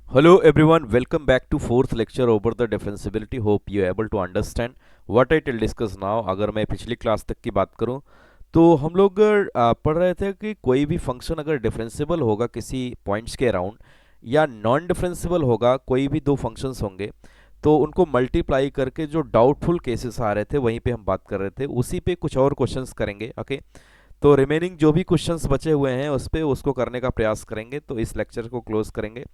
Hello everyone, welcome back to fourth lecture over the differentiability. Hope you are able to understand what I will discuss now. अगर मैं पिछली class तक की बात करूं तो हम लोग पढ़ रहे थे कि कोई भी फंक्शन अगर डिफरेंशिएबल होगा किसी पॉइंट्स के अराउंड या नॉन डिफरेंशिएबल होगा, कोई भी दो फंक्शंस होंगे तो उनको मल्टीप्लाई करके जो डाउटफुल केसेस आ रहे थे वहीं पे हम बात कर रहे थे, उसी पे कुछ और क्वेश्चंस करेंगे। ओके, तो रिमेनिंग जो भी क्वेश्चंस बचे हुए हैं उस पे उसको करने का प्रयास करेंगे, तो इस लेक्चर को क्लोज करेंगे।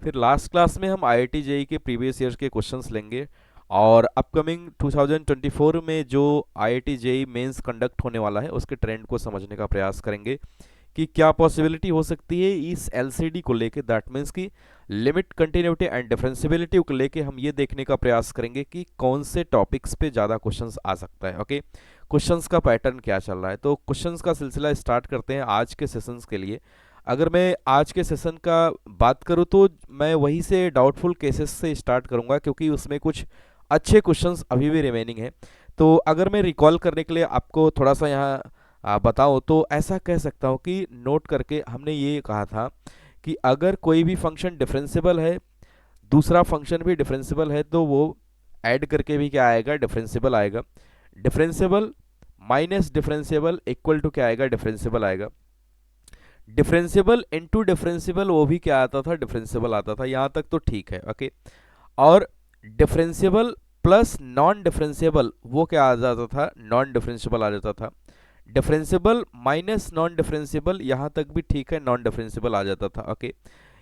फिर लास्ट क्लास में हम आईआईटी जेईई के प्रीवियस ईयर्स के क्वेश्चंस लेंगे और अपकमिंग 2024 में जो आईआईटी जेईई मेंस कंडक्ट होने वाला है उसके ट्रेंड को समझने का प्रयास करेंगे कि क्या पॉसिबिलिटी हो सकती है इस एलसीडी को लेके, दैट मीन्स कि लिमिट कंटिन्यूटी एंड डिफरेंशिएबिलिटी को लेके हम ये देखने का प्रयास करेंगे कि कौन से टॉपिक्स पे ज़्यादा क्वेश्चंस आ सकता है। ओके, क्वेश्चंस का पैटर्न क्या चल रहा है, तो क्वेश्चंस का सिलसिला स्टार्ट करते हैं आज के सेशंस के लिए। अगर मैं आज के सेशन का बात करूं तो मैं वहीं से डाउटफुल केसेस से स्टार्ट करूंगा क्योंकि उसमें कुछ अच्छे क्वेश्चंस अभी भी रिमेनिंग है। तो अगर मैं रिकॉल करने के लिए आपको थोड़ा सा यहाँ बताऊं तो ऐसा कह सकता हूं कि नोट करके हमने ये कहा था कि अगर कोई भी फंक्शन डिफरेंशिएबल है, दूसरा फंक्शन भी डिफरेंशिएबल है, तो वो ऐड करके भी क्या आएगा, डिफरेंशिएबल आएगा। Differentiable minus differentiable equal to क्या आएगा, डिफरेंशिएबल आएगा। डिफरेंशिएबल इनटू डिफरेंशिएबल वो भी क्या आता था, डिफरेंशिएबल आता था। यहाँ तक तो ठीक है। ओके, और डिफरेंशिएबल प्लस नॉन डिफरेंशिएबल वो क्या आ जाता था, नॉन डिफरेंशिएबल आ जाता था। डिफरेंशिएबल माइनस नॉन डिफरेंशिएबल यहाँ तक भी ठीक है, नॉन डिफरेंशिएबल आ जाता था। ओके,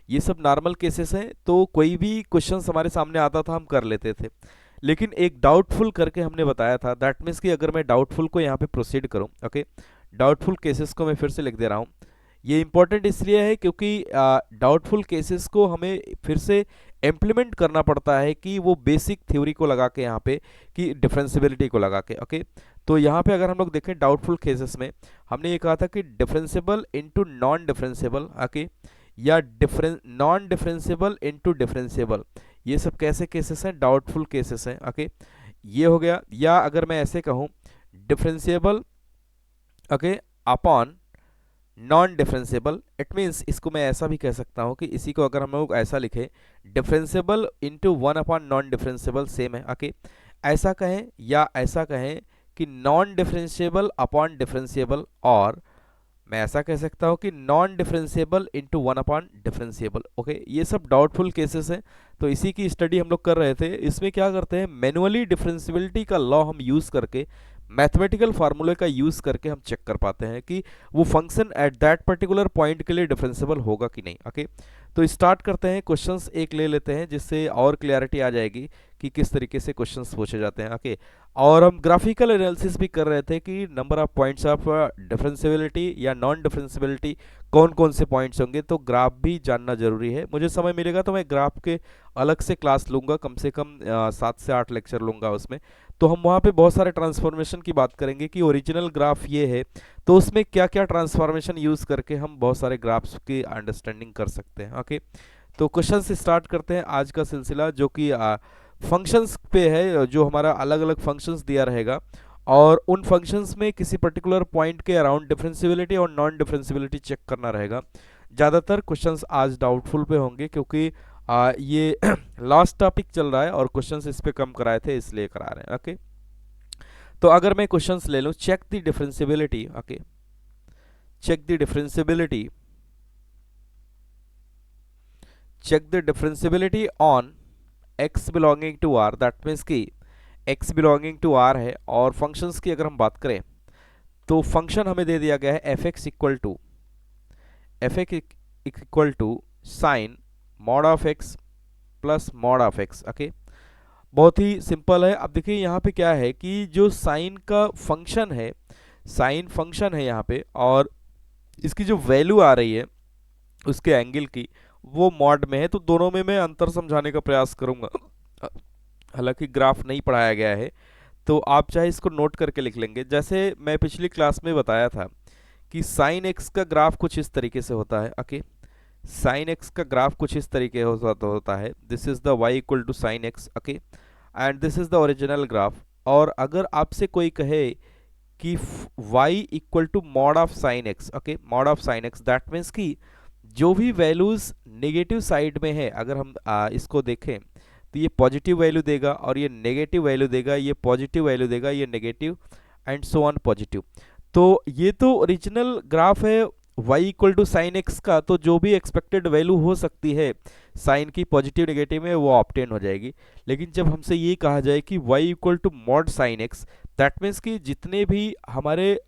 ये सब नॉर्मल केसेस हैं, तो कोई भी क्वेश्चन हमारे सामने आता था हम कर लेते थे। लेकिन एक डाउटफुल करके हमने बताया था, दैट मीन्स कि अगर मैं डाउटफुल को यहाँ पे प्रोसीड करूँ, ओके, डाउटफुल केसेस को मैं फिर से लिख दे रहा हूँ। ये इंपॉर्टेंट इसलिए है क्योंकि डाउटफुल केसेस को हमें फिर से इम्प्लीमेंट करना पड़ता है कि वो बेसिक थ्योरी को लगा के यहाँ पे, कि डिफरेंशिएबिलिटी को लगा के। ओके, तो यहाँ पे अगर हम लोग देखें डाउटफुल केसेस में हमने ये कहा था कि differentiable into non differentiable, okay, या नॉन डिफरेंशिएबल इनटू डिफरेंशिएबल, ये सब कैसे केसेस हैं, डाउटफुल केसेस हैं। ओके, ये हो गया। या अगर मैं ऐसे कहूँ differentiable, okay, upon non differentiable, it means इसको मैं ऐसा भी कह सकता हूँ कि इसी को अगर हम लोग ऐसा लिखें, differentiable into one upon non differentiable same है। ओके, ऐसा कहें या ऐसा कहें कि नॉन डिफरेंशिएबल अपॉन डिफरेंशिएबल, और मैं ऐसा कह सकता हूँ कि non differentiable into one upon differentiable. Okay, ये सब डाउटफुल केसेस हैं, तो इसी की स्टडी हम लोग कर रहे थे। इसमें क्या करते हैं, मैनुअली डिफरेंशिएबिलिटी का लॉ हम यूज़ करके, मैथमेटिकल फार्मूले का यूज़ करके हम चेक कर पाते हैं कि वो function at that particular point के लिए डिफरेंशिएबल होगा कि नहीं। ओके, तो स्टार्ट करते हैं, क्वेश्चंस एक ले लेते हैं जिससे और क्लियरिटी आ जाएगी कि किस तरीके से क्वेश्चंस पूछे जाते हैं। ओके, और हम ग्राफिकल एनालिसिस भी कर रहे थे कि number of points of differentiability या नॉन डिफरेंशिएबिलिटी कौन कौन से पॉइंट्स होंगे, तो ग्राफ भी जानना जरूरी है। मुझे समय मिलेगा तो मैं ग्राफ के अलग से क्लास लूँगा, कम से कम 7 से 8 लेक्चर लूँगा उसमें। तो हम वहाँ पे बहुत सारे ट्रांसफॉर्मेशन की बात करेंगे कि ओरिजिनल ग्राफ ये है तो उसमें क्या क्या ट्रांसफॉर्मेशन यूज़ करके हम बहुत सारे ग्राफ्स की अंडरस्टैंडिंग कर सकते हैं। ओके, तो क्वेश्चन से स्टार्ट करते हैं आज का सिलसिला, जो कि फंक्शंस पे है, जो हमारा अलग अलग फंक्शंस दिया रहेगा और उन फंक्शंस में किसी पर्टिकुलर पॉइंट के अराउंड डिफरेंशिएबिलिटी और नॉन डिफरेंशिएबिलिटी चेक करना रहेगा। ज़्यादातर क्वेश्चंस आज डाउटफुल पे होंगे क्योंकि ये लास्ट टॉपिक चल रहा है और क्वेश्चंस इस पे कम कराए थे इसलिए करा रहे हैं। ओके, तो अगर मैं क्वेश्चंस ले लूँ, check the differentiability, okay, check the differentiability, check the differentiability on x belonging to r, that means कि x belonging to r है। और फंक्शंस की अगर हम बात करें तो फंक्शन हमें दे दिया गया है F x equal to sine mod of X plus mod of X. Okay, बहुत ही सिंपल है। अब देखिए यहाँ पे क्या है कि जो साइन का फंक्शन है, साइन फंक्शन है यहाँ पे, और इसकी जो वैल्यू आ रही है उसके एंगल की वो मॉड में है, तो दोनों में मैं अंतर समझाने का प्रयास करूंगा। हालांकि ग्राफ नहीं पढ़ाया गया है तो आप चाहे इसको नोट करके लिख लेंगे। जैसे मैं पिछली क्लास में बताया था कि साइन एक्स का ग्राफ कुछ इस तरीके से होता है। ओके, साइन एक्स का ग्राफ कुछ इस तरीके होता है, this is the Y equal to sine X. Okay, and this is the original graph. और अगर आपसे कोई कहे कि y equal to mod of sine X, okay, mod of sine X, that means कि जो भी वैल्यूज़ नेगेटिव साइड में है, अगर हम इसको देखें तो ये पॉजिटिव वैल्यू देगा और ये नेगेटिव वैल्यू देगा, ये पॉजिटिव वैल्यू देगा, ये negative and so on positive. तो ये तो ओरिजिनल ग्राफ है y equal to sine X का, तो जो भी एक्सपेक्टेड वैल्यू हो सकती है साइन की पॉजिटिव नेगेटिव में वो ऑब्टेन हो जाएगी। लेकिन जब हमसे ये कहा जाए कि y equal to mod sine X, that means कि जितने भी हमारे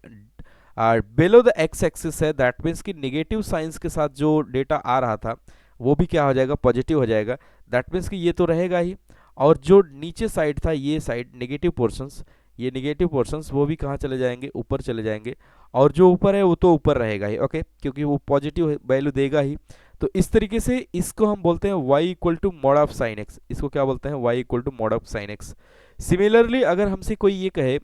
बिलो द एक्स एक्सिस है, दैट मीन्स कि निगेटिव साइंस के साथ जो डेटा आ रहा था वो भी क्या हो जाएगा, पॉजिटिव हो जाएगा। दैट मीन्स कि ये तो रहेगा ही, और जो नीचे साइड था ये साइड नेगेटिव पोर्शंस, ये नेगेटिव पोर्शंस वो भी कहाँ चले जाएंगे, ऊपर चले जाएंगे, और जो ऊपर है वो तो ऊपर रहेगा ही, ओके, क्योंकि वो पॉजिटिव वैल्यू देगा ही। तो इस तरीके से इसको हम बोलते हैं y equal to mod of sine X, इसको क्या बोलते हैं, y equal to mod of sine X. Similarly अगर हमसे कोई ये कहे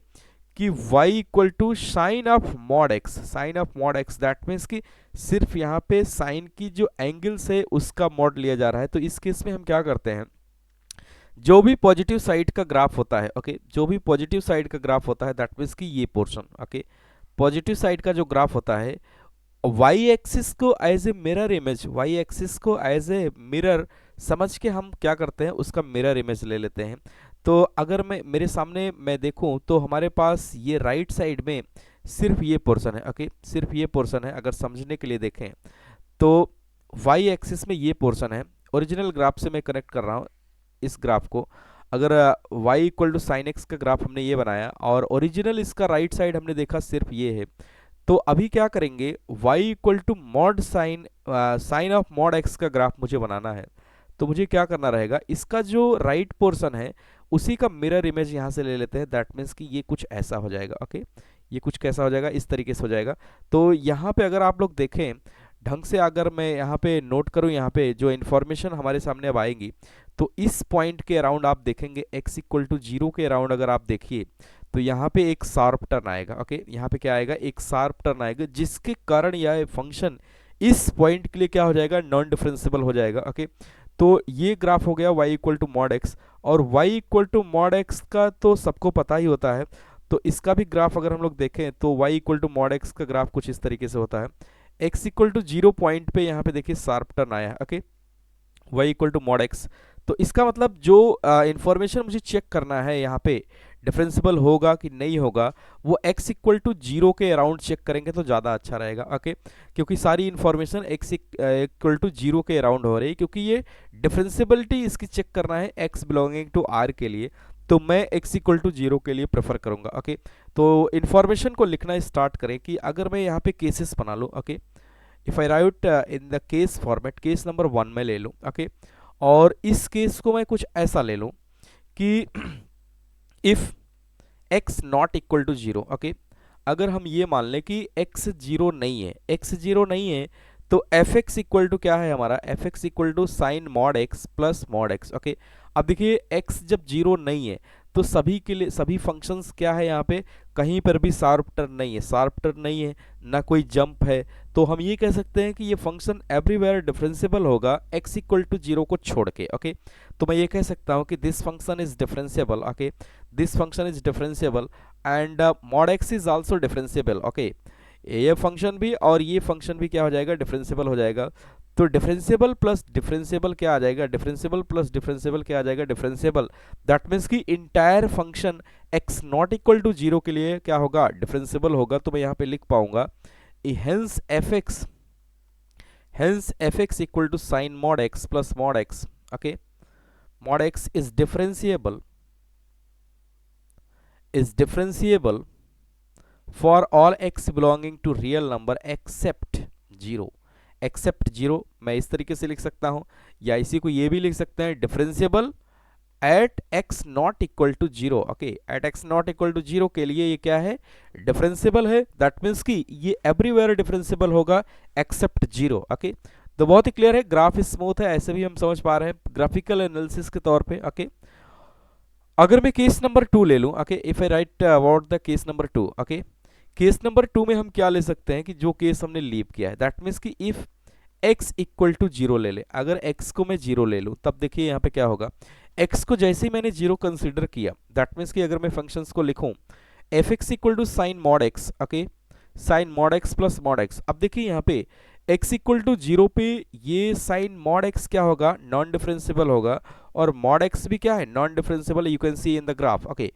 कि y equal to sine of mod X, sine of mod X, that means कि सिर्फ यहाँ पे साइन की जो एंगल्स है उसका मॉड लिया जा रहा है। तो इस केस में हम क्या करते हैं, जो भी पॉजिटिव साइड का ग्राफ होता है, ओके, जो भी पॉजिटिव साइड का ग्राफ होता है, दैट मीन्स कि ये पोर्शन, ओके, पॉजिटिव साइड का जो ग्राफ होता है, वाई एक्सिस को as a mirror image, Y axis को एज ए मिरर समझ के हम क्या करते हैं, उसका मिरर इमेज ले लेते हैं। तो अगर मैं मेरे सामने मैं देखूं तो हमारे पास ये राइट साइड में सिर्फ ये पोर्शन है, ओके, सिर्फ ये पोर्शन है। अगर समझने के लिए देखें तो वाई एक्सिस में ये पोर्शन है, ओरिजिनल ग्राफ से मैं कनेक्ट कर रहा हूँ इस ग्राफ को। अगर y equal to sine X का ग्राफ हमने ये बनाया और ओरिजिनल इसका राइट साइड हमने देखा सिर्फ ये है, तो अभी क्या करेंगे, y equal to mod sine, sine of mod X का ग्राफ मुझे बनाना है। तो मुझे क्या करना रहेगा, इसका जो राइट पोर्शन है उसी का मिरर इमेज यहाँ से ले लेते हैं। दैट मीन्स कि ये कुछ ऐसा हो जाएगा, ओके, ये कुछ कैसा हो जाएगा, इस तरीके से हो जाएगा। तो यहाँ पे अगर आप लोग देखें ढंग से, अगर मैं यहाँ पे नोट करूँ, यहाँ पे जो इन्फॉर्मेशन हमारे सामने अब आएंगी, तो इस पॉइंट के अराउंड आप देखेंगे x इक्वल टू 0 के अराउंड अगर आप देखिए तो यहाँ पे एक शार्प टर्न आएगा, ओके, यहाँ पे क्या आएगा, एक शार्प टर्न आएगा, जिसके कारण यह फंक्शन इस पॉइंट के लिए क्या हो जाएगा, नॉन डिफरेंशिएबल हो जाएगा, ओके। तो ये ग्राफ हो गया y equal to mod X, और y equal to mod X का तो सबको पता ही होता है। तो इसका भी ग्राफ अगर हम लोग देखें तो y equal to mod X का ग्राफ कुछ इस तरीके से होता है। x इक्वल टू 0 पॉइंट पे यहाँ पे देखिए शार्प टर्न आया है, okay, y equal to mod X. तो इसका मतलब जो इंफॉर्मेशन मुझे चेक करना है यहाँ पे डिफरेंशिएबल होगा कि नहीं होगा, वो x इक्वल टू 0 के अराउंड चेक करेंगे तो ज़्यादा अच्छा रहेगा, ओके, क्योंकि सारी इंफॉर्मेशन x इक्वल टू 0 के अराउंड हो रही है, क्योंकि ये डिफरेंशिएबिलिटी इसकी चेक करना है x बिलोंगिंग टू r के लिए। तो मैं x इक्वल टू 0 के लिए प्रेफर करूँगा, ओके। तो इन्फॉर्मेशन को लिखना स्टार्ट करें कि अगर मैं यहाँ पे केसेस बना लूँ, okay, if I right in the case format, case number 1 में ले लूँ, ओके, और इस केस को मैं कुछ ऐसा ले लूँ कि if x not equal to 0, okay, अगर हम ये मान लें कि x 0 नहीं है, x 0 नहीं है, तो fx इक्वल टू क्या है हमारा, fx equal to sine mod x plus mod x, okay. अब देखिए x जब 0 नहीं है तो सभी के लिए सभी फंक्शंस क्या है, यहाँ पे कहीं पर भी शार्प टर्न नहीं है, शार्प टर्न नहीं है, ना कोई जंप है। तो हम ये कह सकते हैं कि ये फंक्शन एवरीवेयर डिफरेंशिएबल होगा x इक्वल टू 0 को छोड़ के, ओके। तो मैं ये कह सकता हूँ कि this function is differentiable, okay, this function is differentiable and mod x is also differentiable, okay. ये फंक्शन भी और ये फंक्शन भी क्या हो जाएगा, डिफरेंशिएबल हो जाएगा। तो डिफरेंशिएबल प्लस डिफरेंशिएबल क्या आ जाएगा, डिफरेंशिएबल प्लस डिफरेंशिएबल क्या आ जाएगा, डिफरेंशिएबल। दैट मीन्स कि entire function x not equal to 0 के लिए क्या होगा, डिफरेंशिएबल होगा। तो मैं यहाँ पे लिख पाऊंगा hence fx equal to sine mod x plus mod x, okay, mod x is differentiable for all x belonging to real number except 0, except 0 मैं इस तरीके से लिख सकता हूं, या इसी को ये भी लिख सकते हैं differentiable at x not equal to 0, okay, at x not equal to 0 के लिए ये क्या है, डिफरेंशिएबल है। दैट मीन्स कि ये एवरीवेयर डिफरेंशिएबल होगा एक्सेप्ट 0, ओके। तो बहुत ही क्लियर है, ग्राफ स्मूथ है, ऐसे भी हम समझ पा रहे हैं ग्राफिकल एनालिसिस के तौर पे, ओके। अगर मैं केस नंबर 2 ले लूं, okay, if I right about the case number 2, okay, case number 2 में हम क्या ले सकते हैं कि जो केस हमने लीव किया है, दैट मीन्स कि इफ x इक्वल टू 0 ले ले, अगर x को मैं 0 ले लूं तब देखिए यहाँ पे क्या होगा, x को जैसे ही मैंने 0 कंसीडर किया, दैट मीन्स कि अगर मैं फंक्शंस को लिखूं fx equal to sine mod x, okay, sine mod x plus mod x। अब देखिए यहाँ पे x इक्वल टू जीरो पे ये साइन मॉड x क्या होगा, नॉन डिफरेंशिएबल होगा, और मॉड x भी क्या है, non differentiable, you can see in the graph. Okay,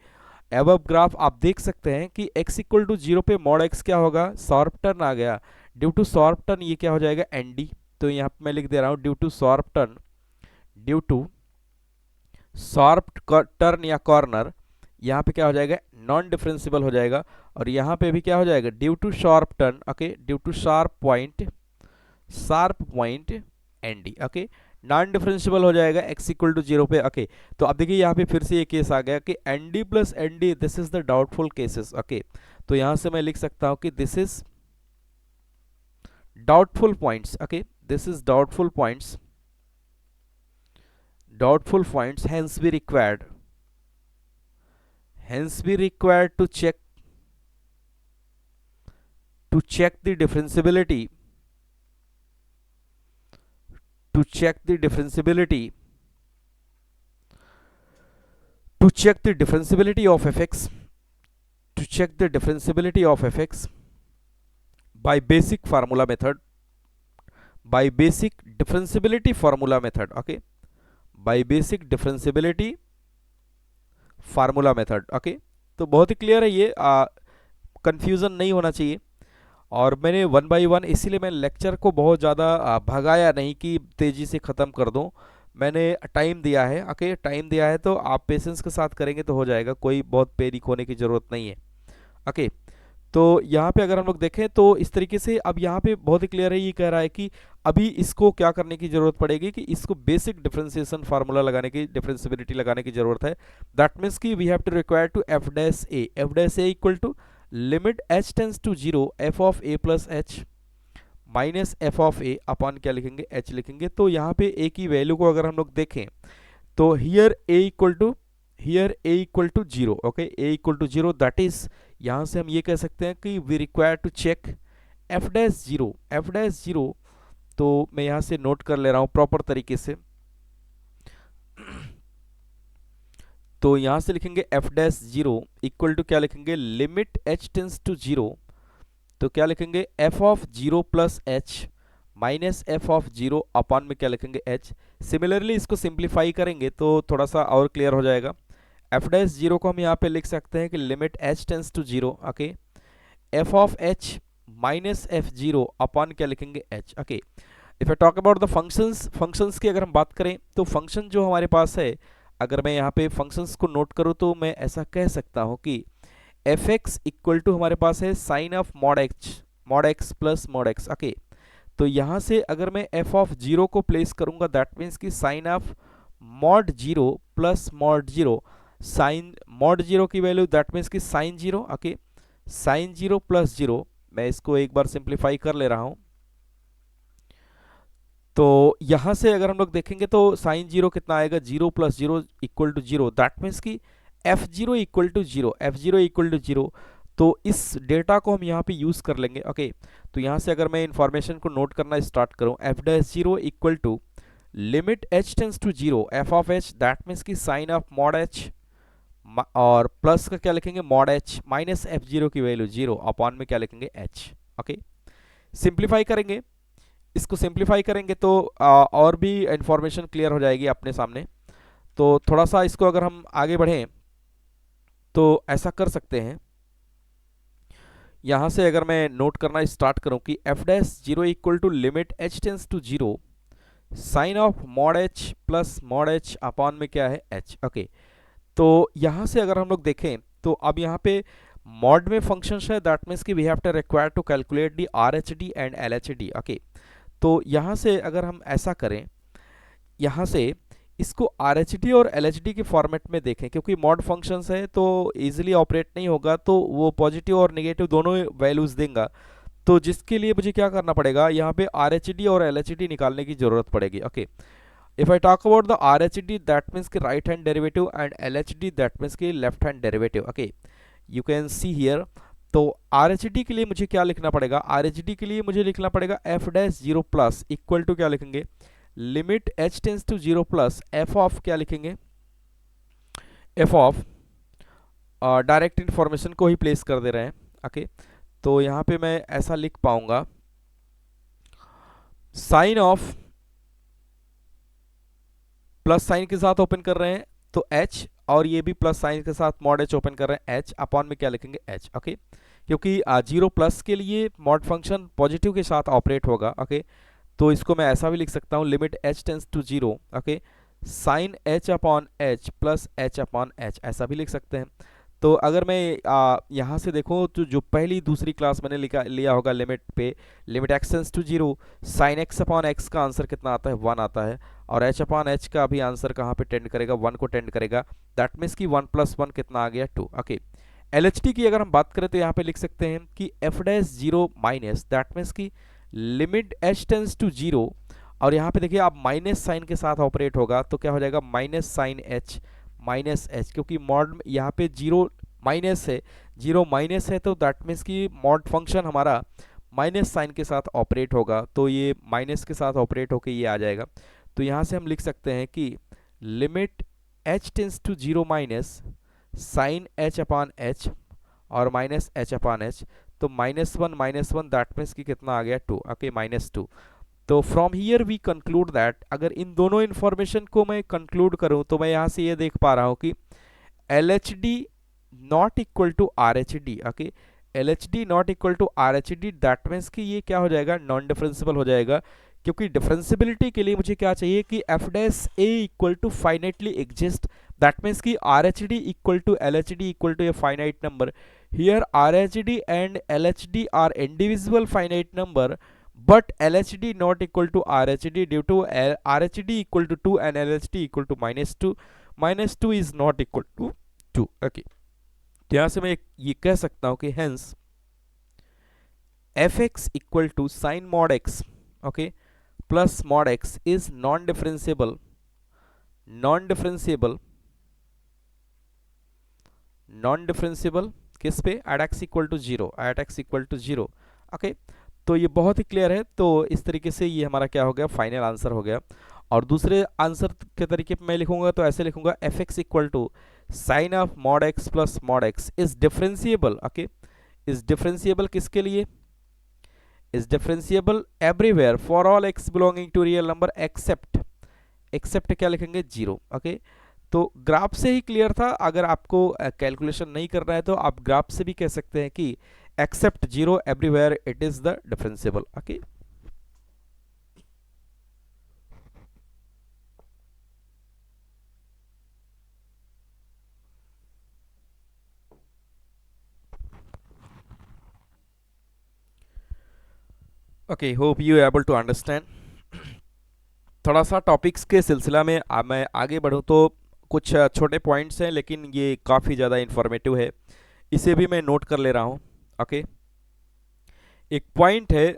अब ग्राफ आप देख सकते हैं कि x इक्वल टू जीरो पे मॉड x क्या होगा, शार्प टर्न आ गया, ड्यू टू शार्प टर्न ये क्या हो जाएगा, nd। तो यहाँ पे मैं लिख दे रहा हूँ due to sharp turn, due to sharp turn या कॉर्नर, यहाँ पे क्या हो जाएगा, नॉन डिफरेंशिएबल हो जाएगा, और यहाँ पे भी क्या हो जाएगा, due to sharp turn, okay, due to sharp point ND, okay, non differentiable हो जाएगा x इक्वल टू जीरो पे। ओके, तो अब देखिए यहाँ पे फिर से ये केस आ गया कि ND plus ND, this is the doubtful cases. Okay, तो यहाँ से मैं लिख सकता हूँ कि this is doubtful points. Okay, this is doubtful points, hence we required to check the differentiability, to check the differentiability of fx, to check the differentiability of fx by basic formula method, by basic differentiability formula method। okay, by basic differentiability formula method. Okay, तो बहुत ही clear है ये, confusion नहीं होना चाहिए। और मैंने one by one, इसीलिए मैं लेक्चर को बहुत ज़्यादा भगाया नहीं कि तेज़ी से ख़त्म कर दूं, मैंने टाइम दिया है। ओके, टाइम दिया है तो आप पेशेंस के साथ करेंगे तो हो जाएगा, कोई बहुत पैनिक होने की ज़रूरत नहीं है। ओके, तो यहाँ पे अगर हम लोग देखें तो इस तरीके से, अब यहाँ पे बहुत ही क्लियर है, ये कह रहा है कि अभी इसको क्या करने की जरूरत पड़ेगी कि इसको बेसिक डिफरेंशिएशन फार्मूला लगाने की, डिफरेंशिएबिलिटी लगाने की जरूरत है। दैट मीन्स कि we have to require to F dash A equal to limit H tends to zero F of A plus H minus F of A upon क्या लिखेंगे, H लिखेंगे। तो यहाँ पे ए की वैल्यू को अगर हम लोग देखें तो here A equal to zero. Okay, A equal to zero, that is यहाँ से हम ये कह सकते हैं कि we require to check F dash zero. तो मैं यहाँ से नोट कर ले रहा हूँ प्रॉपर तरीके से। तो यहाँ से लिखेंगे F dash zero equal to क्या लिखेंगे, limit H tends to zero, तो क्या लिखेंगे, F of zero plus H minus F of zero upon में क्या लिखेंगे, एच। सिमिलरली इसको सिंप्लीफाई करेंगे तो थोड़ा सा और क्लियर हो जाएगा। एफ डैश जीरो को हम यहाँ पे लिख सकते हैं कि limit H tends to zero, okay, F of H minus F zero upon क्या लिखेंगे, H. Okay, if I talk about the functions की अगर हम बात करें तो फंक्शन जो हमारे पास है, अगर मैं यहाँ पे फंक्शंस को नोट करूँ तो मैं ऐसा कह सकता हूँ कि एफ एक्स इक्वल टू हमारे पास है sine of mod x plus mod X. Okay, तो यहाँ से अगर मैं एफ ऑफ जीरो को प्लेस करूँगा, दैट मीन्स कि sine of mod zero plus mod zero, sine mod zero की वैल्यू दैट मीन्स कि sine zero. Okay, sine zero plus zero, मैं इसको एक बार सिंप्लीफाई कर ले रहा हूं। तो यहां से अगर हम लोग देखेंगे तो साइन जीरो कितना आएगा, zero plus zero equal to zero, that means कि F zero equal to zero. तो इस डेटा को हम यहाँ पे यूज कर लेंगे। ओके, तो यहाँ से अगर मैं इंफॉर्मेशन को नोट करना स्टार्ट करूँ, F dash zero equal to limit H tends to zero F of H, that means कि साइन ऑफ मॉड एच और प्लस का क्या लिखेंगे, mod H minus F zero की वैल्यू जीरो अपॉन में क्या लिखेंगे, एच। ओके, सिंप्लीफाई करेंगे, इसको सिंप्लीफाई करेंगे तो और भी इंफॉर्मेशन क्लियर हो जाएगी अपने सामने। तो थोड़ा सा इसको अगर हम आगे बढ़ें तो ऐसा कर सकते हैं, यहाँ से अगर मैं नोट करना स्टार्ट करूँ कि F dash zero equal to limit H tends to zero sine of mod H plus mod H upon में क्या है, एच। ओके, तो यहाँ से अगर हम लोग देखें तो अब यहाँ पे मॉड में फंक्शंस है, दैट मीन्स कि we have to require to calculate the R H D and L H D. Okay, तो यहाँ से अगर हम ऐसा करें, यहाँ से इसको आर एच डी और एल एच डी के फॉर्मेट में देखें, क्योंकि मॉड फंक्शंस है तो ईजिली ऑपरेट नहीं होगा, तो वो पॉजिटिव और निगेटिव दोनों वैल्यूज़ देगा। तो जिसके लिए मुझे क्या करना पड़ेगा, यहाँ पे आर एच डी और एल एच डी निकालने की ज़रूरत पड़ेगी। Okay, if I talk about the RHD, that means कि right hand derivative and LHD that means कि left hand derivative। okay, you can see here। तो RHD के लिए मुझे क्या लिखना पड़ेगा, RHD के लिए मुझे लिखना पड़ेगा f dash zero plus equal to क्या लिखेंगे, limit h tends to zero plus f of क्या लिखेंगे, f ऑफ डायरेक्ट इंफॉर्मेशन को ही प्लेस कर दे रहे हैं। ओके, तो यहाँ पे मैं ऐसा लिख पाऊंगा साइन ऑफ प्लस साइन के साथ ओपन कर रहे हैं तो एच, और ये भी प्लस साइन के साथ मॉड एच ओपन कर रहे हैं, एच अपॉन में क्या लिखेंगे एच, ओके। क्योंकि जीरो प्लस के लिए मॉड फंक्शन पॉजिटिव के साथ ऑपरेट होगा, ओके। तो इसको मैं ऐसा भी लिख सकता हूँ, limit H tends to zero, okay, sine H upon H plus H upon H, ऐसा भी लिख सकते हैं। तो अगर मैं यहाँ से देखूँ तो जो पहली दूसरी क्लास मैंने लिया होगा लिमिट पे, limit x tends to zero, sine x upon x का आंसर कितना आता है, वन आता है, और एच अपॉन एच का भी आंसर कहाँ पे टेंड करेगा, वन को टेंड करेगा। दैट मीन्स कि वन प्लस वन कितना आ गया, two, okay. L H T की अगर हम बात करें तो यहाँ पे लिख सकते हैं कि F dash zero minus, that means कि limit H tends to zero, और यहाँ पे देखिए आप माइनस साइन के साथ ऑपरेट होगा तो क्या हो जाएगा, minus sine h minus h, क्योंकि मॉड यहाँ पे जीरो माइनस है, जीरो माइनस है, तो दैट मीन्स कि मॉड फंक्शन हमारा माइनस साइन के साथ ऑपरेट होगा, तो ये माइनस के साथ ऑपरेट होके ये आ जाएगा। तो यहाँ से हम लिख सकते हैं कि limit H tends to zero minus sine H upon h और माइनस एच अपॉन एच, तो माइनस वन दैट मीन्स कि कितना आ गया, टू, ओके, माइनस टू। तो from here we conclude that, अगर इन दोनों इन्फॉर्मेशन को मैं कंक्लूड करूं तो मैं यहाँ से ये देख पा रहा हूँ कि L H D not equal to R H D, okay, L H D not equal to R H D, that means कि ये क्या हो जाएगा, नॉन डिफरेंसिबल हो जाएगा। क्योंकि डिफरेंसिबिलिटी के लिए मुझे क्या चाहिए कि F dash A equal to finitely exist, that means कि R H D equal to L H D equal to a finite number. Here R H D and L H D are individual finite number, but LHD not equal to RHD due to RHD equal to 2 and LHD equal to minus 2, minus 2 is not equal to 2, okay। तो यहाँ से मैं ये कह सकता हूँ कि hence fx equal to sin mod x, okay, plus mod x is non-differentiable, non-differentiable, non-differentiable किस पे, at x equal to 0, at x equal to 0, okay। तो ये बहुत ही क्लियर है। तो इस तरीके से ये हमारा क्या हो गया, फाइनल आंसर हो गया। और दूसरे आंसर के तरीके पे मैं लिखूंगा तो ऐसे लिखूंगा, f x equal to sine of mod x plus mod x is differentiable, okay, is differentiable किसके लिए, is differentiable everywhere for all x belonging to real number except, except क्या लिखेंगे, जीरो, ओके। तो ग्राफ से ही clear था, अगर आपको calculation नहीं करना है तो आप ग्राफ से भी कह सकते हैं कि except 0 everywhere it is the differentiable, okay। okay, hope you able to understand। थोड़ा सा टॉपिक्स के सिलसिला में मैं आगे बढ़ूं तो कुछ छोटे पॉइंट्स हैं, लेकिन ये काफ़ी ज़्यादा इंफॉर्मेटिव है, इसे भी मैं नोट कर ले रहा हूं, ओके। एक पॉइंट है,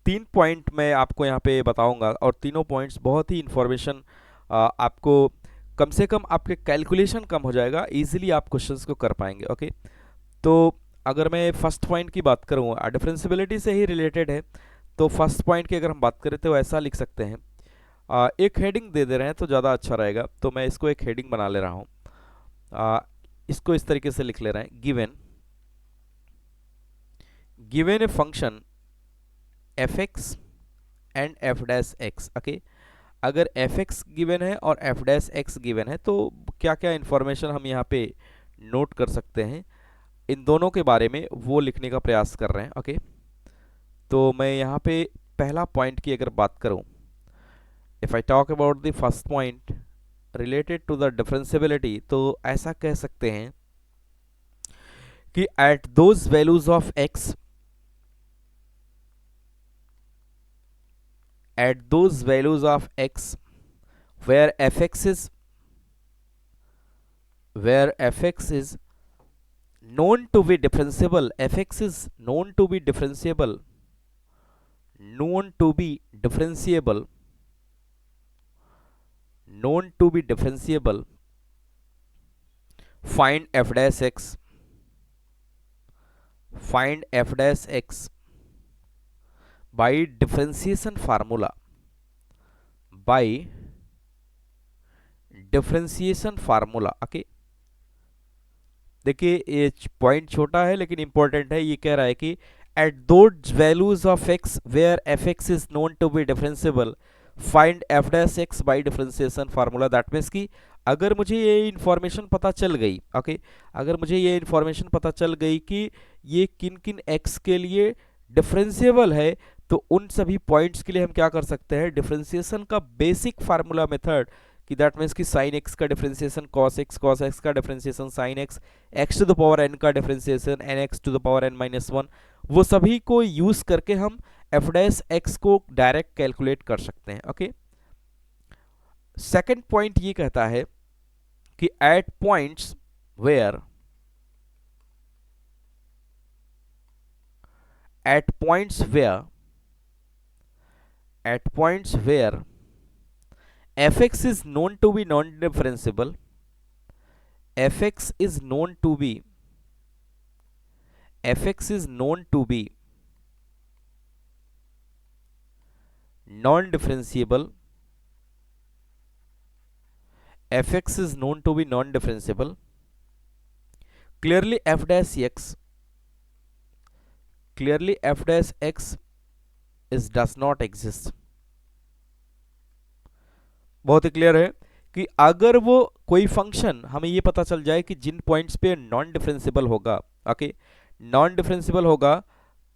तीन पॉइंट मैं आपको यहाँ पे बताऊंगा, और तीनों पॉइंट्स बहुत ही इंफॉर्मेशन आपको, कम से कम आपके कैलकुलेशन कम हो जाएगा, इजीली आप क्वेश्चंस को कर पाएंगे, ओके। तो अगर मैं फर्स्ट पॉइंट की बात करूँ, डिफरेंशिबिलिटी से ही रिलेटेड है, तो फर्स्ट पॉइंट की अगर हम बात करें तो ऐसा लिख सकते हैं, एक हेडिंग दे रहे हैं तो ज़्यादा अच्छा रहेगा, तो मैं इसको एक हेडिंग बना ले रहा हूँ। इसको इस तरीके से लिख ले रहे हैं, given a function F x and f dash x, okay. अगर एफ एक्स गिवन है और एफ डैश एक्स गिवन है तो क्या क्या इंफॉर्मेशन हम यहाँ पे नोट कर सकते हैं, इन दोनों के बारे में वो लिखने का प्रयास कर रहे हैं, ओके। तो मैं यहाँ पे पहला पॉइंट की अगर बात करूँ, if I talk about the first point related to the differentiability, तो ऐसा कह सकते हैं कि at those values of X, at those values of x where fx is known to be differentiable, fx is known to be differentiable, known to be differentiable, known to be differentiable, find f dash x, find f dash x by differentiation formula, by differentiation formula, okay. देखिए ये point छोटा है लेकिन important है, ये कह रहा है कि at those values of x where fx is known to be differentiable find f dash x by differentiation formula. That means कि अगर मुझे ये इन्फॉर्मेशन पता चल गई, ओके, अगर मुझे ये इन्फॉर्मेशन पता चल गई कि ये किन किन x के लिए डिफरेंशिएबल है, तो उन सभी पॉइंट्स के लिए हम क्या कर सकते हैं, डिफरेंशिएशन का बेसिक फार्मूला मेथड, कि दैट मीन्स कि साइन एक्स का डिफरेंशिएशन कॉस एक्स का differentiation sine X, X to the power N का differentiation N X to the power N minus one, वो सभी को यूज करके हम एफ डैश एक्स को डायरेक्ट कैलकुलेट कर सकते हैं। ओके, सेकंड पॉइंट ये कहता है कि at points where at points where fx is known to be non-differentiable, fx is known to be non-differentiable, fx is known to be non-differentiable, clearly f dash x is does not exist। बहुत ही clear है कि अगर वो कोई function हमें ये पता चल जाए कि जिन पॉइंट्स पे नॉन डिफरेंशिएबल होगा, ओके, नॉन डिफरेंशिएबल होगा,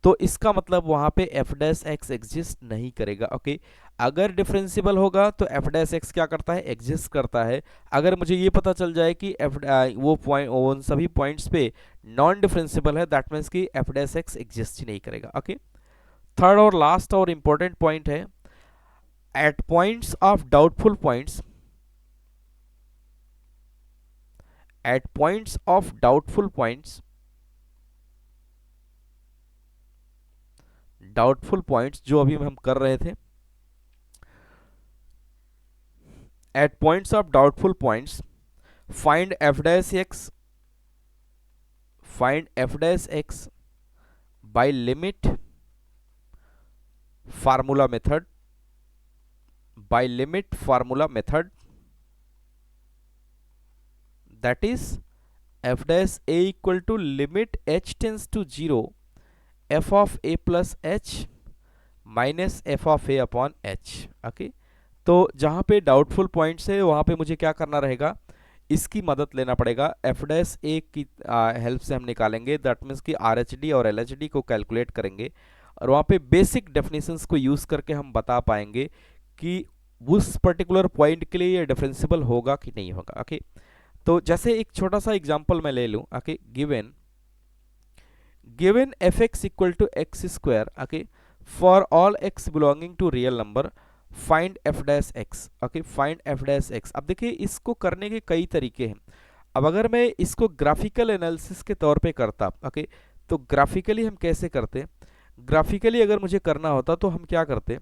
तो इसका मतलब वहां पे एफ डैश एक्स एग्जिस्ट नहीं करेगा। ओके, अगर डिफरेंशिएबल होगा तो एफ डैश एक्स क्या करता है, एग्जिस्ट करता है। अगर मुझे ये पता चल जाए कि वो पॉइंट उन सभी पॉइंट्स पे नॉन डिफरेंशिएबल है, दैट मीन्स कि एफ डैश एक्स एग्जिस्ट ही नहीं करेगा। ओके, थर्ड और लास्ट और इंपॉर्टेंट पॉइंट है, at points of doubtful points, at points of doubtful points जो अभी हम कर रहे थे, at points of doubtful points find f dash x by limit formula method, that is f dash a equal to limit h tends to 0 f of a plus h minus f of a upon h। Okay, तो जहां पे doubtful points है वहां पे मुझे क्या करना रहेगा, इसकी मदद लेना पड़ेगा, एफ डैश ए की हेल्प से हम निकालेंगे, दैट मीन्स कि आर एच डी और एल एच डी को कैलकुलेट करेंगे, और वहां पे बेसिक डेफिनेशंस को यूज करके हम बता पाएंगे कि उस पर्टिकुलर पॉइंट के लिए ये डिफरेंशिएबल होगा कि नहीं होगा। ओके, तो जैसे एक छोटा सा एग्जांपल मैं ले लूं, okay, given f x equal to x square, okay, for all x belonging to real number find f dash x. Okay, find f dash x. अब देखिए इसको करने के कई तरीके हैं। अब अगर मैं इसको ग्राफिकल एनालिसिस के तौर पे करता, ओके, तो ग्राफिकली हम कैसे करते, ग्राफिकली अगर मुझे करना होता तो हम क्या करते,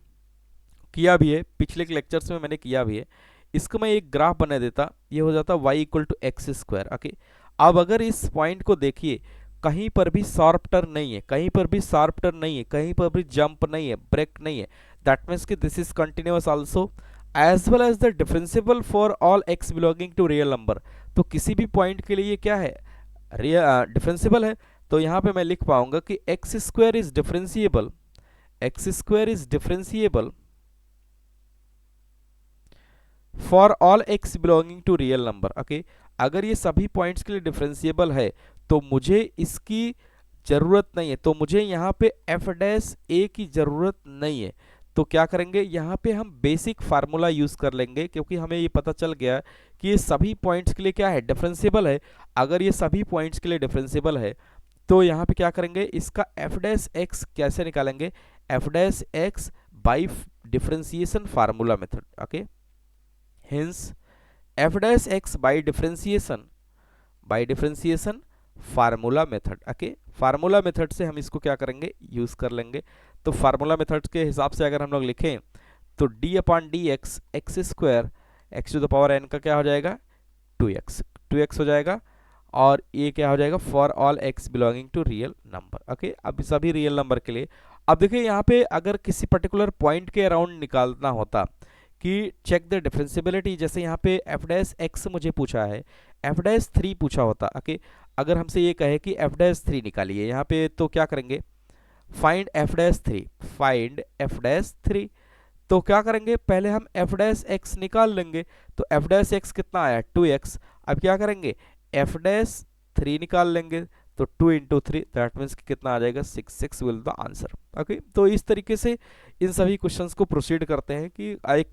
किया भी है पिछले लेक्चर्स में मैंने किया भी है, इसको मैं एक ग्राफ बना देता, ये हो जाता y equal to x square. Okay, अब अगर इस पॉइंट को देखिए, कहीं पर भी शार्प टर्न नहीं है, कहीं पर भी शार्प टर्न नहीं है, कहीं पर भी जंप नहीं है, ब्रेक नहीं है, दैट मीन्स कि this is continuous also as well as the differentiable for all x belonging to real number. तो किसी भी पॉइंट के लिए ये क्या है, डिफरेंशिएबल है। तो यहाँ पे मैं लिख पाऊंगा कि x square is differentiable for all x belonging to real number. Okay, अगर ये सभी पॉइंट्स के लिए डिफरेंशिएबल है तो मुझे इसकी जरूरत नहीं है, तो मुझे यहाँ पे एफ डैश ए की जरूरत नहीं है। तो क्या करेंगे, यहाँ पे हम बेसिक फार्मूला यूज कर लेंगे, क्योंकि हमें ये पता चल गया कि ये सभी पॉइंट्स के लिए क्या है, डिफरेंशिएबल है। अगर ये सभी पॉइंट्स के लिए डिफरेंशिएबल है तो यहाँ पे क्या करेंगे, इसका एफ डैश एक्स कैसे निकालेंगे, F dash x by differentiation formula method. Okay, hence f dash x by differentiation formula method. Okay, formula method से हम इसको क्या करेंगे, यूज कर लेंगे। तो फार्मूला मेथड के हिसाब से अगर हम लोग लिखें तो d upon d x x square x to the power n का क्या हो जाएगा, 2x हो जाएगा, और ये क्या हो जाएगा, for all x belonging to real number. Okay, अब सभी रियल नंबर के लिए। अब देखिए यहाँ पे अगर किसी पर्टिकुलर पॉइंट के अराउंड निकालना होता कि चेक द डिफरेंशिएबिलिटी, जैसे यहाँ पे एफ डैश एक्स मुझे पूछा है, एफ डैश 3 पूछा होता। ओके, अगर हमसे ये कहे कि एफ डैश 3 निकालिए यहाँ पे, तो क्या करेंगे, find f dash three, find f dash three. तो क्या करेंगे, पहले हम एफ डैश एक्स निकाल लेंगे। तो एफ डैश एक्स कितना आया, 2x। अब क्या करेंगे, एफ डैश थ्री निकाल लेंगे। तो 2 इंटू थ्री दैट मीन्स कितना आ जाएगा, 6, 6 विल द आंसर। ओके, तो इस तरीके से इन सभी क्वेश्चंस को प्रोसीड करते हैं कि एक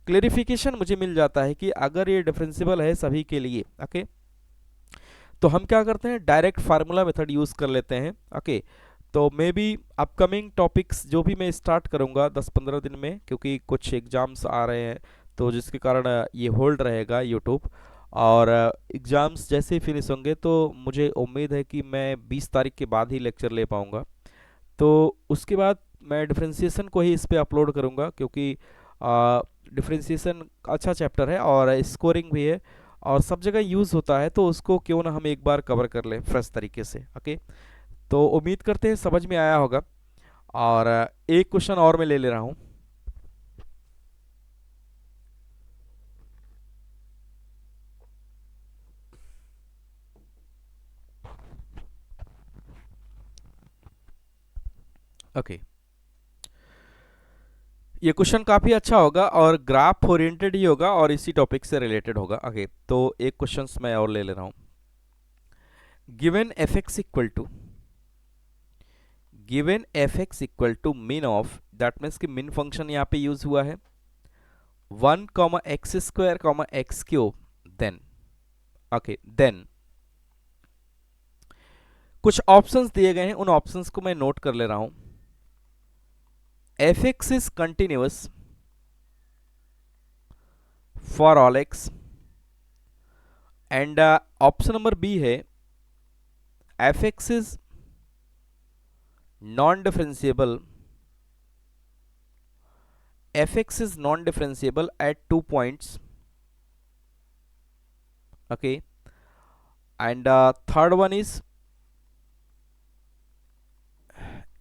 क्लियरिफिकेशन मुझे मिल जाता है कि अगर ये डिफरेंशिएबल है सभी के लिए। ओके, तो हम क्या करते हैं, डायरेक्ट फार्मूला मेथड यूज कर लेते हैं। ओके, तो मे बी अपकमिंग टॉपिक्स जो भी मैं स्टार्ट करूंगा 10-15 दिन में, क्योंकि कुछ एग्जाम्स आ रहे हैं तो जिसके कारण ये होल्ड रहेगा यूट्यूब। और एग्ज़ाम्स जैसे ही फिनिश होंगे तो मुझे उम्मीद है कि मैं 20 तारीख के बाद ही लेक्चर ले पाऊँगा। तो उसके बाद मैं डिफरेंशिएशन को ही इस पे अपलोड करूँगा, क्योंकि डिफरेंशिएशन अच्छा चैप्टर है और स्कोरिंग भी है और सब जगह यूज़ होता है, तो उसको क्यों ना हम एक बार कवर कर लें फ्रेश तरीके से। ओके, तो उम्मीद करते हैं समझ में आया होगा। और एक क्वेश्चन और मैं ले ले रहा हूँ। ओके, ये क्वेश्चन काफ़ी अच्छा होगा और ग्राफ ओरिएंटेड ही होगा और इसी टॉपिक से रिलेटेड होगा। ओके, तो एक क्वेश्चन मैं और ले ले रहा हूँ। Given f x equal to, given f x equal to mean of, that means कि मीन फंक्शन यहाँ पे यूज हुआ है 1 comma x square comma x cube, then okay then कुछ ऑप्शंस दिए गए हैं, उन ऑप्शंस को मैं नोट कर ले रहा हूं। F x is continuous for all X, and option number B है F x is non differentiable, fx is non-differentiable at 2 points. Okay, and third one is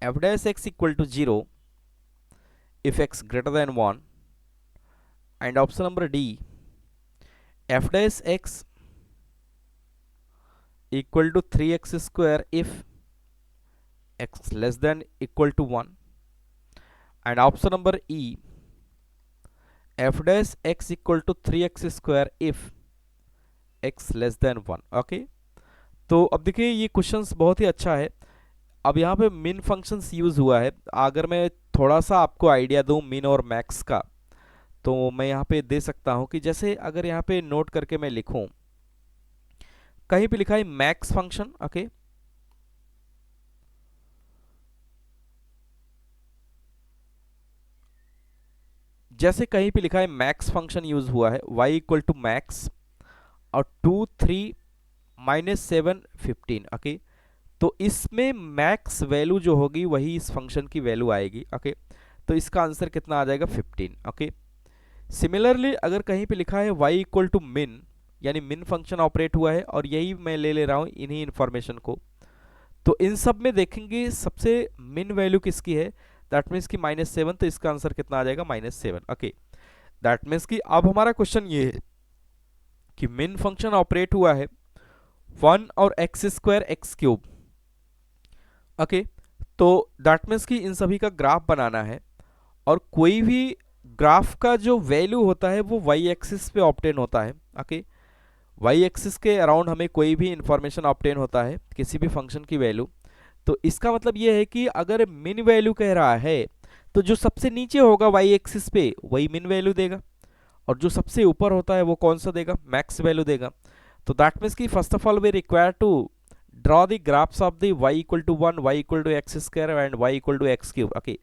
f dash x equal to 0 if x greater than 1, and option number D, f dash x equal to 3x square if x less than equal to 1, and option number E, f dash x equal to 3x square if x less than 1। Okay, तो अब देखिए ये questions बहुत ही अच्छा है। अब यहाँ पे मिन फंक्शंस यूज हुआ है। अगर मैं थोड़ा सा आपको आइडिया दूं मिन और मैक्स का, तो मैं यहाँ पे दे सकता हूँ कि जैसे अगर यहाँ पे नोट करके मैं लिखूं, कहीं पे लिखा है मैक्स फंक्शन। ओके, जैसे कहीं पे लिखा है मैक्स फंक्शन यूज हुआ है y इक्वल टू मैक्स और 2, 3, -7, 15। ओके, तो इसमें मैक्स वैल्यू जो होगी वही इस फंक्शन की वैल्यू आएगी। ओके, तो इसका आंसर कितना आ जाएगा, 15। ओके, सिमिलरली अगर कहीं पे लिखा है y इक्वल टू मिन, यानी मिन फंक्शन ऑपरेट हुआ है और यही मैं ले ले रहा हूँ इन्हीं इन्फॉर्मेशन को, तो इन सब में देखेंगे सबसे मिन वैल्यू किसकी है, दैट मीन्स कि -7, तो इसका आंसर कितना आ जाएगा, -7। ओके, दैट मीन्स कि अब हमारा क्वेश्चन ये है कि मिन फंक्शन ऑपरेट हुआ है 1 और x square x cube. Okay, तो दैट मीन्स कि इन सभी का ग्राफ बनाना है और कोई भी ग्राफ का जो वैल्यू होता है वो वाई एक्सिस पे ऑब्टेन होता है। ओके, वाई एक्सिस के अराउंड हमें कोई भी इंफॉर्मेशन ऑब्टेन होता है किसी भी फंक्शन की वैल्यू। तो इसका मतलब ये है कि अगर मिन वैल्यू कह रहा है तो जो सबसे नीचे होगा वाई एक्सिस पे वही मिन वैल्यू देगा, और जो सबसे ऊपर होता है वो कौन सा देगा, मैक्स वैल्यू देगा। तो दैट मीन्स कि first of all we require to draw the graphs of the y equal to 1, y equal to x square and y equal to x cube. Okay,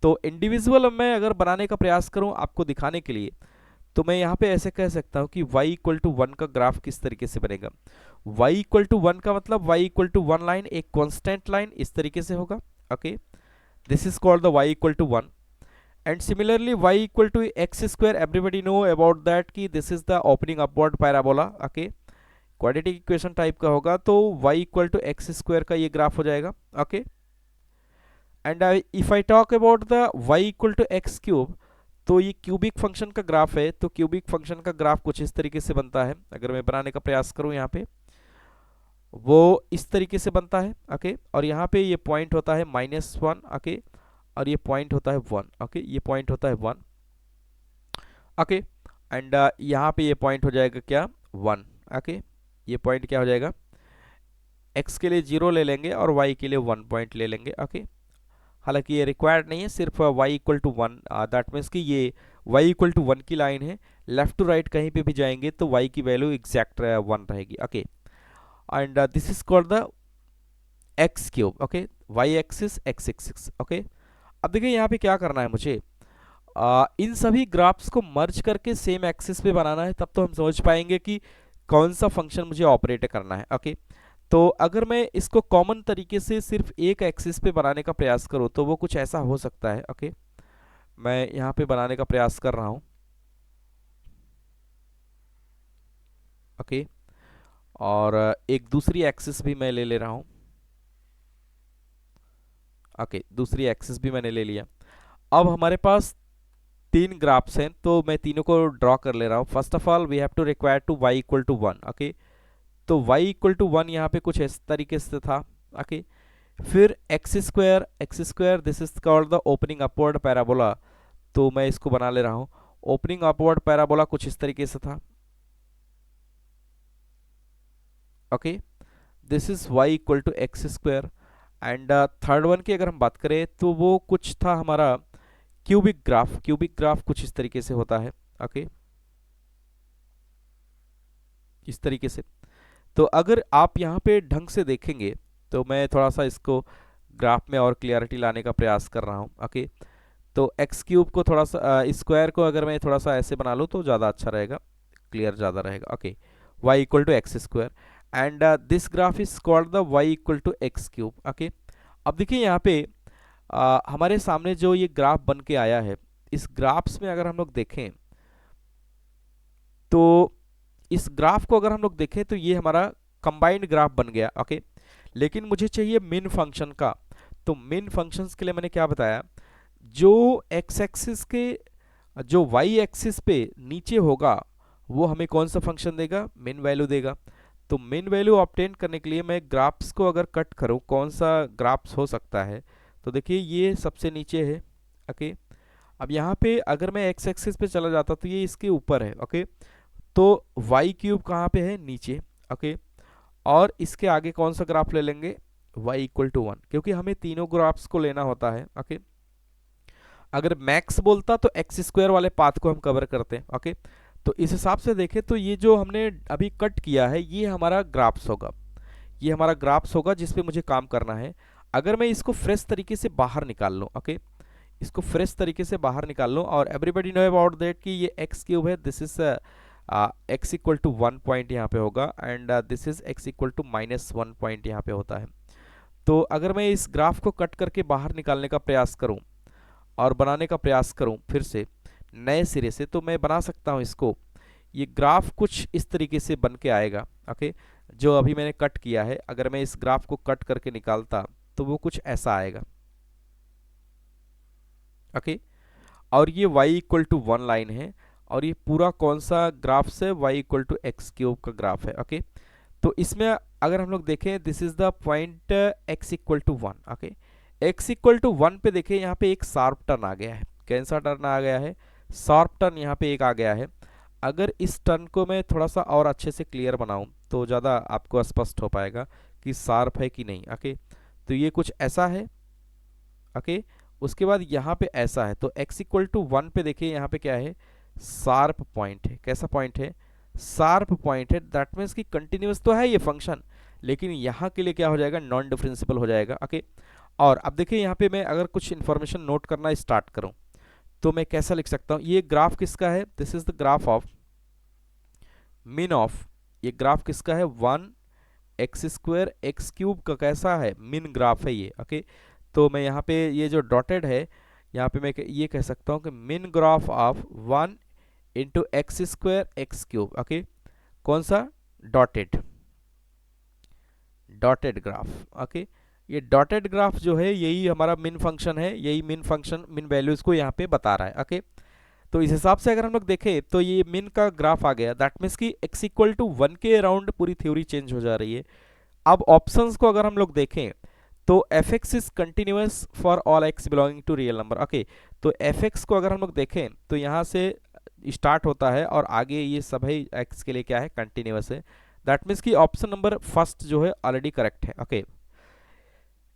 तो इंडिविजुअल मैं अगर बनाने का प्रयास करूं आपको दिखाने के लिए, तो मैं यहाँ पे ऐसे कह सकता हूँ कि y इक्वल टू 1 का ग्राफ किस तरीके से बनेगा। y इक्वल टू 1 का मतलब y इक्वल टू 1 लाइन, एक कांस्टेंट लाइन इस तरीके से होगा। Okay, this is called the y equal to 1, and similarly y equal to x square, everybody know about that कि this is the opening upward parabola. Okay, quadratic equation type का होगा, तो y equal to x square का ये graph हो जाएगा। Okay, and if I talk about the y equal to x cube, तो ये क्यूबिक फंक्शन का ग्राफ है, तो क्यूबिक फंक्शन का ग्राफ कुछ इस तरीके से बनता है। अगर मैं बनाने का प्रयास करूं यहाँ पे वो इस तरीके से बनता है। ओके, और यहाँ पे ये पॉइंट होता है -1। ओके, और ये पॉइंट होता है 1। ओके, ये पॉइंट होता है 1। ओके, एंड यहाँ पे ये पॉइंट हो जाएगा क्या, 1। ओके, ये पॉइंट क्या हो जाएगा, x के लिए 0 ले लेंगे और y के लिए 1 पॉइंट ले लेंगे। ओके, हालांकि ये रिक्वायर्ड नहीं है, सिर्फ y equal to 1, that means कि ये y इक्वल टू 1 की लाइन है। लेफ्ट टू राइट कहीं पे भी जाएंगे तो y की वैल्यू एग्जैक्ट 1 रहेगी। Okay, and this is called the x cube. Okay, y axis x axis. Okay, अब देखिए यहाँ पे क्या करना है मुझे, इन सभी ग्राफ्स को मर्ज करके सेम एक्सिस पे बनाना है, तब तो हम समझ पाएंगे कि कौन सा फंक्शन मुझे ऑपरेट करना है। ओके, तो अगर मैं इसको कॉमन तरीके से सिर्फ एक एक्सिस पे बनाने का प्रयास करूँ तो वो कुछ ऐसा हो सकता है। ओके, मैं यहाँ पे बनाने का प्रयास कर रहा हूँ। ओके, और एक दूसरी एक्सिस भी मैं ले ले रहा हूँ। ओके, दूसरी एक्सिस भी मैंने ले लिया। अब हमारे पास 3 ग्राफ्स हैं, तो मैं तीनों को ड्रॉ कर ले रहा हूँ। First of all we have to require to y equal to 1। Okay, तो y इक्वल टू 1 यहाँ पे कुछ इस तरीके से था। ओके, फिर x square this is called the opening upward parabola, तो मैं इसको बना ले रहा हूँ। ओपनिंग अपवर्ड पैराबोला कुछ इस तरीके से था। Okay, this is y equal to x square. And third one की अगर हम बात करें तो वो कुछ था हमारा क्यूबिक ग्राफ। क्यूबिक ग्राफ कुछ इस तरीके से होता है। ओके, इस तरीके से। तो अगर आप यहाँ पे ढंग से देखेंगे तो मैं थोड़ा सा इसको ग्राफ में और क्लियरिटी लाने का प्रयास कर रहा हूँ। ओके, तो एक्स क्यूब को थोड़ा सा स्क्वायर को अगर मैं थोड़ा सा ऐसे बना लूँ तो ज़्यादा अच्छा रहेगा, क्लियर ज़्यादा रहेगा। Okay, y equal to x square and this graph is called the Y equal to x cube. Okay, अब देखिए यहाँ पे हमारे सामने जो ये ग्राफ बन के आया है, इस ग्राफ्स में अगर हम लोग देखें तो इस ग्राफ को अगर हम लोग देखें तो ये हमारा कंबाइंड ग्राफ बन गया। ओके, लेकिन मुझे चाहिए मिन फंक्शन का। तो मिन फंक्शंस के लिए मैंने क्या बताया, जो एक्स एक्सिस के जो वाई एक्सिस पे नीचे होगा वो हमें कौन सा फंक्शन देगा, मिन वैल्यू देगा। तो मिन वैल्यू ऑब्टेन करने के लिए मैं ग्राफ्स को अगर कट करूं, कौन सा ग्राफ्स हो सकता है, तो देखिए ये सबसे नीचे है। ओके, अब यहाँ पे अगर मैं एक्स एक्सिस पे चला जाता तो ये इसके ऊपर है। ओके, तो वाई क्यूब कहाँ पे है, नीचे। ओके, और इसके आगे कौन सा ग्राफ ले लेंगे, y इक्वल टू 1, क्योंकि हमें तीनों ग्राफ्स को लेना होता है। ओके, अगर मैक्स बोलता तो एक्स स्क्वायर वाले पाथ को हम कवर करते हैं। ओके, तो इस हिसाब से देखें तो ये जो हमने अभी कट किया है ये हमारा ग्राफ्स होगा, ये हमारा ग्राफ्स होगा जिस पे मुझे काम करना है। अगर मैं इसको फ्रेश तरीके से बाहर निकाल लूँ, ओके, इसको फ्रेश तरीके से बाहर निकाल लूँ, और एवरीबडी नो अबाउट दैट कि ये एक्स क्यूब है, this is x equal to 1 point यहाँ पे होगा, and this is x equal to -1 point यहाँ पे होता है। तो अगर मैं इस ग्राफ को कट करके बाहर निकालने का प्रयास करूं और बनाने का प्रयास करूं फिर से नए सिरे से, तो मैं बना सकता हूं इसको। ये ग्राफ कुछ इस तरीके से बन के आएगा। ओके, जो अभी मैंने कट किया है, अगर मैं इस ग्राफ को कट करके निकालता तो वो कुछ ऐसा आएगा। ओके, और ये y इक्वल टू 1 लाइन है, और ये पूरा कौन सा ग्राफ है, y equal to x cube का ग्राफ है। ओके, तो इसमें अगर हम लोग देखें this is the point x equal to 1। Okay, x equal to 1 पे देखें यहाँ पे एक शार्प टर्न आ गया है। कैसा टर्न आ गया है, शार्प टर्न यहाँ पे एक आ गया है। अगर इस टर्न को मैं थोड़ा सा और अच्छे से क्लियर बनाऊं तो ज़्यादा आपको स्पष्ट हो पाएगा कि शार्प है कि नहीं। ओके, तो ये कुछ ऐसा है। ओके, उसके बाद यहाँ पे ऐसा है, तो x इक्वल टू 1 पे देखिए यहाँ पे क्या है, शार्प पॉइंट है। कैसा पॉइंट है, शार्प पॉइंट है। दैट मीन्स कि कंटिन्यूस तो है ये फंक्शन, लेकिन यहाँ के लिए क्या हो जाएगा, नॉन डिफरेंशिएबल हो जाएगा। ओके, और अब देखिए यहाँ पे मैं अगर कुछ इन्फॉर्मेशन नोट करना स्टार्ट करूँ तो मैं कैसा लिख सकता हूँ, ये ग्राफ किसका है, this is the graph of मिन ऑफ, ये ग्राफ किसका है, 1 एक्स स्क्वायर एक्स क्यूब का कैसा है, मिन ग्राफ है ये। ओके, तो मैं यहाँ पे ये जो डॉटेड है यहाँ पे मैं ये कह सकता हूँ कि मिन graph of 1 into x square x cube. Okay, कौन सा, डॉटेड, डॉटेड ग्राफ। ओके, ये डॉटेड ग्राफ जो है यही हमारा मिन फंक्शन है, यही मिन फंक्शन मिन वैल्यूज को यहाँ पे बता रहा है। ओके, तो इस हिसाब से अगर हम लोग देखें तो ये मिन का ग्राफ आ गया, दैट मीन्स कि x इक्वल टू 1 के अराउंड पूरी थ्योरी चेंज हो जा रही है। अब ऑप्शंस को अगर हम लोग देखें तो f x is continuous for all x belonging to real number. Okay, तो एफ एक्स को अगर हम लोग देखें तो यहाँ से स्टार्ट होता है और आगे ये सभी एक्स के लिए क्या है, कंटिन्यूस है। दैट मीन्स कि ऑप्शन नंबर फर्स्ट जो है ऑलरेडी करेक्ट है। Okay,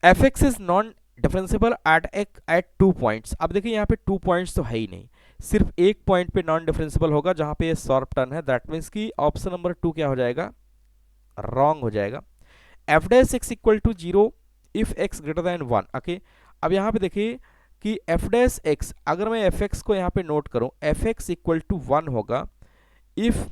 F x is non differentiable eight 2 points. अब देखिए यहाँ पे 2 पॉइंट्स तो है ही नहीं, सिर्फ एक पॉइंट पे नॉन डिफरेंशिएबल होगा जहां पे ये शार्प टर्न है। दैट मीन्स कि ऑप्शन नंबर 2 क्या हो जाएगा, रॉन्ग हो जाएगा। F dash x equal to 0 if x greater than 1। Okay, अब यहाँ पे देखिए कि एफ डैश एक्स, अगर मैं एफ एक्स को यहाँ पे नोट करूं, एफ एक्स इक्वल टू 1 होगा if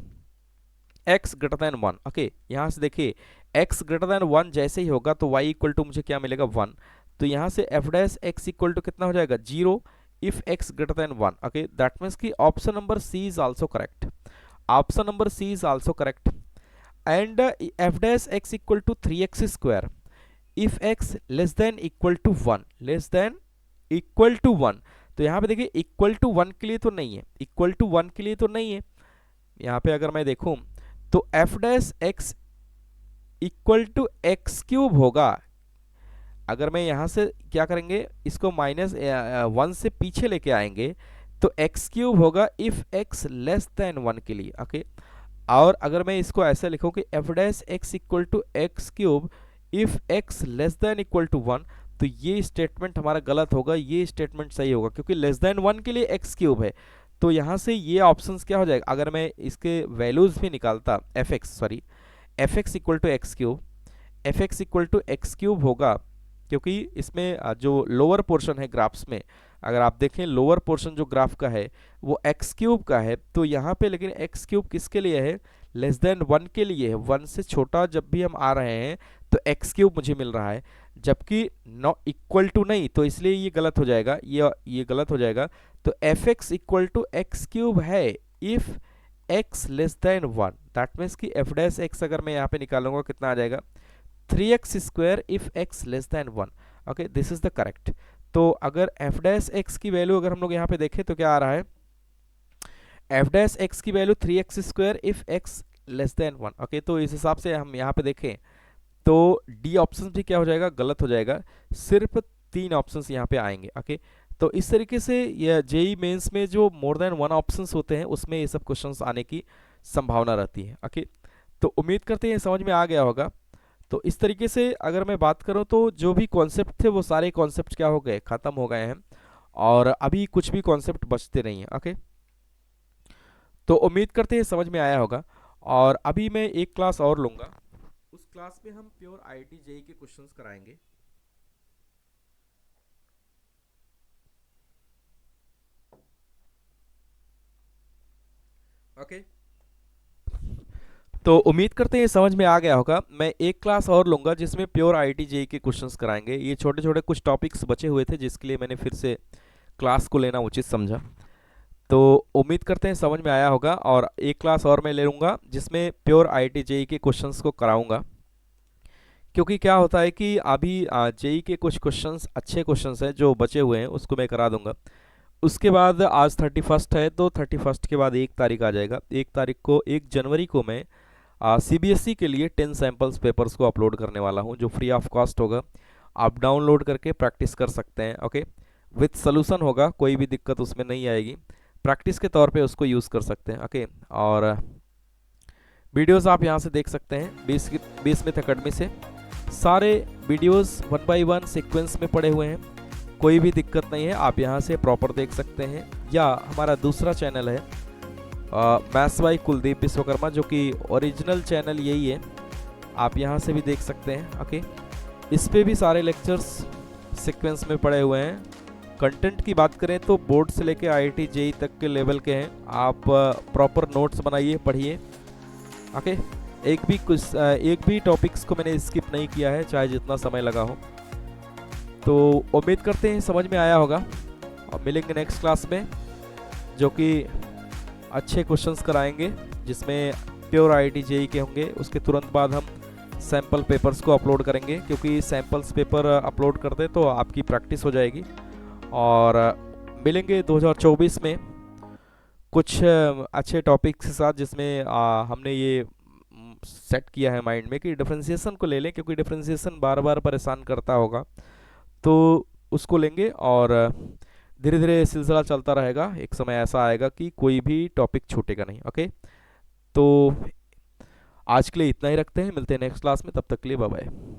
x greater than 1। Okay, यहाँ से देखिए एक्स ग्रेटर देन 1 जैसे ही होगा तो वाई इक्वल टू मुझे क्या मिलेगा, 1। तो यहाँ से f dash x equal to कितना हो जाएगा, 0 if x greater than 1। Okay, that means कि option number C is also correct. Option number C is also correct. And f dash x equal to 3x square if x less than equal to 1, less than equal to 1। तो यहाँ पे देखिए equal to 1 के लिए तो नहीं है, equal to 1 के लिए तो नहीं है। यहाँ पे अगर मैं देखूं तो f dash x equal to x cube होगा। अगर मैं यहाँ से क्या करेंगे, इसको -1 से पीछे लेके आएंगे तो एक्स क्यूब होगा इफ एक्स लेस देन 1 के लिए। ओके, और अगर मैं इसको ऐसे लिखूं कि F dash x equal to x cube if x less than equal to 1, तो ये स्टेटमेंट हमारा गलत होगा, ये स्टेटमेंट सही होगा क्योंकि लेस देन 1 के लिए एक्स क्यूब है। तो यहाँ से ये ऑप्शंस क्या हो जाएगा, अगर मैं इसके वैल्यूज भी निकालता, f x equal to x cube, f x equal to x cube होगा क्योंकि इसमें जो लोअर पोर्शन है ग्राफ्स में, अगर आप देखें लोअर पोर्शन जो ग्राफ का है वो एक्स क्यूब का है। तो यहाँ पे लेकिन एक्स क्यूब किसके लिए है, लेस देन 1 के लिए है। 1 से छोटा जब भी हम आ रहे हैं तो एक्स क्यूब मुझे मिल रहा है, जबकि नॉ इक्वल टू नहीं, तो इसलिए ये गलत हो जाएगा, ये गलत हो जाएगा। तो f x equal to x cube है if x less than 1। That means कि एफ डैश एक्स अगर मैं यहाँ पे निकालूंगा कितना आ जाएगा, 3x square if x less than 1। Okay, this is the correct. तो अगर एफ डैश एक्स की वैल्यू अगर हम लोग यहाँ पे देखें तो क्या आ रहा है, एफ डैश एक्स की value 3x square if x less than 1। Okay, तो इस हिसाब से हम यहाँ पे देखें तो डी ऑप्शन भी क्या हो जाएगा, गलत हो जाएगा। सिर्फ 3 ऑप्शंस यहाँ पे आएंगे। ओके, तो इस तरीके से ये जेई मेंस में जो मोर देन 1 ऑप्शंस होते हैं उसमें ये सब क्वेश्चंस आने की संभावना रहती है। ओके, तो उम्मीद करते हैं समझ में आ गया होगा। तो इस तरीके से अगर मैं बात करूं तो जो भी कॉन्सेप्ट थे वो सारे कॉन्सेप्ट क्या हो गए, ख़त्म हो गए हैं और अभी कुछ भी कॉन्सेप्ट बचते नहीं हैं। ओके, तो उम्मीद करते हैं समझ में आया होगा। और अभी मैं एक क्लास और लूँगा, उस क्लास में हम प्योर आईआईटी जेईई के क्वेश्चंस कराएंगे। ओके, तो उम्मीद करते हैं समझ में आ गया होगा। मैं एक क्लास और लूँगा जिसमें प्योर आईआईटी जेईई के क्वेश्चंस कराएंगे। ये छोटे छोटे कुछ टॉपिक्स बचे हुए थे जिसके लिए मैंने फिर से क्लास को लेना उचित समझा। तो उम्मीद करते हैं समझ में आया होगा और एक क्लास और मैं ले लूँगा जिसमें प्योर आईआईटी जेईई के क्वेश्चंस को कराऊँगा। क्योंकि क्या होता है कि अभी जेईई के कुछ क्वेश्चंस अच्छे क्वेश्चंस हैं जो बचे हुए हैं उसको मैं करा दूँगा। उसके बाद आज 31 है तो 31 के बाद 1 तारीख आ जाएगा। 1 तारीख को 1 जनवरी को मैं सीबीएसई के लिए 10 सैम्पल्स पेपर्स को अपलोड करने वाला हूं जो फ्री ऑफ कॉस्ट होगा। आप डाउनलोड करके प्रैक्टिस कर सकते हैं। ओके, विथ सोल्यूशन होगा, कोई भी दिक्कत उसमें नहीं आएगी, प्रैक्टिस के तौर पे उसको यूज़ कर सकते हैं। ओके, और वीडियोस आप यहां से देख सकते हैं 20 मिनट अकेडमी से। सारे वीडियोस 1 बाय 1 सीक्वेंस में पड़े हुए हैं, कोई भी दिक्कत नहीं है, आप यहां से प्रॉपर देख सकते हैं। या हमारा दूसरा चैनल है मैथ्स बाय कुलदीप विश्वकर्मा, जो कि ओरिजिनल चैनल यही है, आप यहाँ से भी देख सकते हैं। ओके, इस पे भी सारे लेक्चर्स सीक्वेंस में पड़े हुए हैं। कंटेंट की बात करें तो बोर्ड से लेके आईआईटी जेईई तक के लेवल के हैं। आप प्रॉपर नोट्स बनाइए, पढ़िए। ओके, एक भी टॉपिक्स को मैंने स्किप नहीं किया है चाहे जितना समय लगा हो। तो उम्मीद करते हैं समझ में आया होगा और मिलेंगे नेक्स्ट क्लास में जो कि अच्छे क्वेश्चंस कराएंगे जिसमें प्योर आईआईटी जेईई के होंगे। उसके तुरंत बाद हम सैम्पल पेपर्स को अपलोड करेंगे क्योंकि सैम्पल्स पेपर अपलोड कर दें तो आपकी प्रैक्टिस हो जाएगी। और मिलेंगे 2024 में कुछ अच्छे टॉपिक्स के साथ जिसमें हमने ये सेट किया है माइंड में कि डिफरेंशिएशन को ले लें, क्योंकि डिफरेंशिएशन बार बार परेशान करता होगा, तो उसको लेंगे और धीरे धीरे सिलसिला चलता रहेगा। एक समय ऐसा आएगा कि कोई भी टॉपिक छूटेगा नहीं। ओके, तो आज के लिए इतना ही रखते हैं, मिलते हैं नेक्स्ट क्लास में, तब तक के लिए बाय बाय।